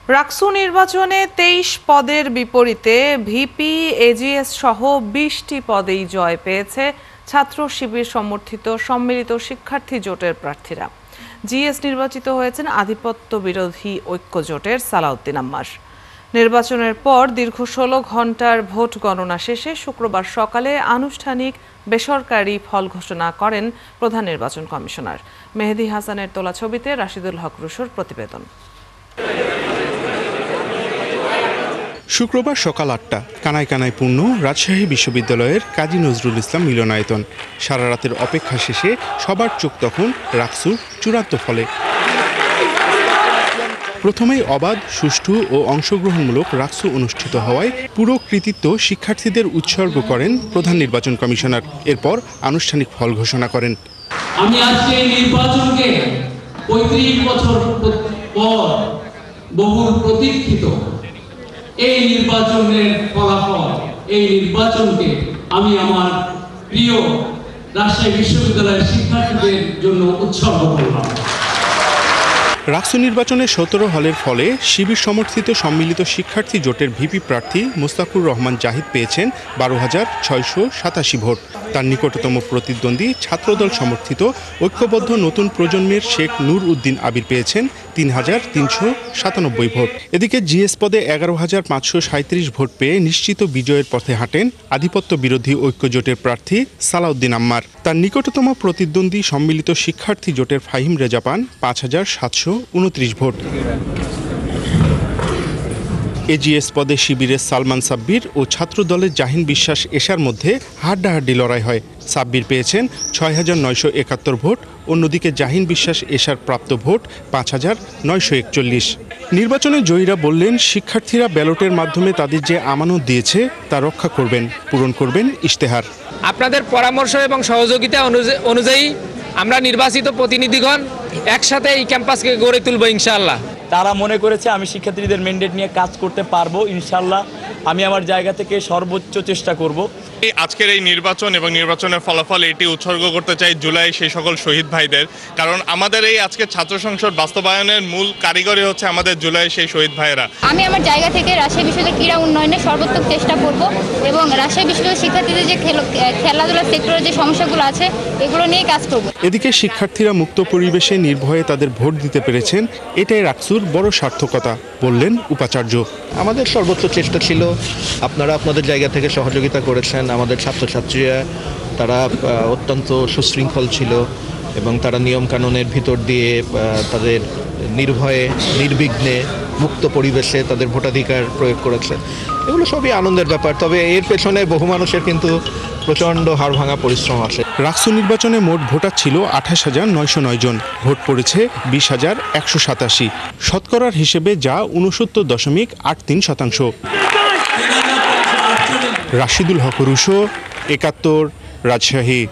রাকসু নির্বাচনে ২৩ পদের বিপরীতে ভিপি, এজিএস সহ ২০টি পদেই জয় পেয়েছে ছাত্র শিবির সমর্থিত সম্মিলিত শিক্ষার্থী জোটের প্রার্থীরা। জিএস নির্বাচিত হয়েছেন আধিপত্য বিরোধী ঐক্য জোটের সালাউদ্দিন আম্মার। নির্বাচনের পর দীর্ঘ ১৬ ঘণ্টার ভোট গণনা শেষে শুক্রবার সকালে আনুষ্ঠানিক বেসরকারি ফল ঘোষণা করেন প্রধান নির্বাচন কমিশনার। মেহেদী হাসানের তোলা ছবিতে রাশিদুল হক রুশোর প্রতিবেদন। শুক্রবার সকাল ৮টা কানায় কানায় পূর্ণ রাজশাহী বিশ্ববিদ্যালয়ের কাজী নজরুল ইসলাম মিলনায়তন। সারা রাতের অপেক্ষা শেষে সবার চোখ তখন রাকসুর চূড়ান্ত ফলে। প্রথমেই অবাধ, সুষ্ঠু ও অংশগ্রহণমূলক রাকসু অনুষ্ঠিত হওয়ায় পুরো কৃতিত্ব শিক্ষার্থীদের উৎসর্গ করেন প্রধান নির্বাচন কমিশনার। এরপর আনুষ্ঠানিক ফল ঘোষণা করেন। আমি আজকে এই নির্বাচনকে ৩৫ বছর পর বহুল প্রতীক্ষিত এই নির্বাচনের ফলাফল, এই নির্বাচনকে আমি আমার প্রিয় রাজশাহী বিশ্ববিদ্যালয়ের শিক্ষার্থীদের জন্য উৎসর্গ করলাম। রাকসু নির্বাচনে ১৭ হলের ফলে শিবির সমর্থিত সম্মিলিত শিক্ষার্থী জোটের ভিপি প্রার্থী মোস্তাকুর রহমান জাহিদ পেয়েছেন ১২,৬৮৭ ভোট। তার নিকটতম প্রতিদ্বন্দ্বী ছাত্রদল সমর্থিত ঐক্যবদ্ধ নতুন প্রজন্মের শেখ নূর উদ্দিন আবির পেয়েছেন ৩,৩৯৭ ভোট। এদিকে জিএস পদে ১১,৫৩৭ ভোট পেয়ে নিশ্চিত বিজয়ের পথে হাঁটেন আধিপত্য বিরোধী ঐক্য জোটের প্রার্থী সালাউদ্দিন আম্মার। তার নিকটতম প্রতিদ্বন্দ্বী সম্মিলিত শিক্ষার্থী জোটের ফাহিম রেজা পান ৫,৭২৯ ভোট। এজিএস পদে শিবিরের সালমান সাব্বির ও ছাত্রদলের জাহিন বিশ্বাস এশার মধ্যে হাড্ডাহাড্ডি লড়াই হয়। সাব্বির পেয়েছেন ৬,৯৭১ ভোট, অন্যদিকে জাহিন বিশ্বাস এশার প্রাপ্ত ভোট ৫,৯৪১। নির্বাচনে জয়ীরা বললেন, শিক্ষার্থীরা ব্যালটের মাধ্যমে তাদের যে আমানত দিয়েছে তা রক্ষা করবেন, পূরণ করবেন ইশতেহার। আপনাদের পরামর্শ এবং সহযোগিতা অনুযায়ী আমরা নির্বাচিত প্রতিনিধিগণ একসাথে এই ক্যাম্পাসকে গড়ে তুলব ইনশাআল্লাহ। তারা মনে করেছে আমি শিক্ষার্থীদের ম্যান্ডেট নিয়ে কাজ করতে পারবো ইনশাআল্লাহ। আমি আমার জায়গা থেকে সর্বোচ্চ চেষ্টা করব। আজকের এই নির্বাচন এবং নির্বাচনের ফলাফল এটি উৎসর্গ করতে চাই জুলাই সেই সকল শহীদ ভাইদের, কারণ আমাদের এই আজকে ছাত্র সংসদ বাস্তবায়নের মূল কারিগরই হচ্ছে আমাদের জুলাই সেই শহীদ ভাইয়েরা। আমি আমার জায়গা থেকে রাজশাহী বিশ্ববিদ্যালয়ের ক্রীড়া উন্নয়নে সর্বোত্তম চেষ্টা করব এবং রাজশাহী বিশ্ববিদ্যালয়ের শিক্ষার্থীদের যে খেলাধুলা সেক্টরের যে সমস্যাগুলো আছে এগুলো নিয়ে কাজ করব। এদিকে শিক্ষার্থীরা মুক্ত পরিবেশে নির্ভয়ে তাদের ভোট দিতে পেরেছেন, এটাই রাকসুর বড় সার্থকতা বললেন উপাচার্য। আমাদের সর্বোচ্চ চেষ্টা ছিল, আপনারা আপনাদের জায়গা থেকে সহযোগিতা করেছেন। আমাদের ছাত্রছাত্রীরা তারা অত্যন্ত সুশৃঙ্খল ছিল এবং তারা নিয়মকানুনের ভিতর দিয়ে তাদের নির্ভয়ে নির্বিঘ্নে মুক্ত পরিবেশে তাদের ভোটাধিকার প্রয়োগ করেছে। এগুলো সবই আনন্দের ব্যাপার, তবে এর পেছনে বহু মানুষের কিন্তু প্রচণ্ড হাড় ভাঙা পরিশ্রম আছে। রাকসু নির্বাচনে মোট ভোটার ছিল ২৮,৯০৯ জন, ভোট পড়েছে ২০,১৮৭। শতকরার হিসেবে যা ৬৯.৮৩%। রাশিদুল হক রুশো, ৭১, রাজশাহী।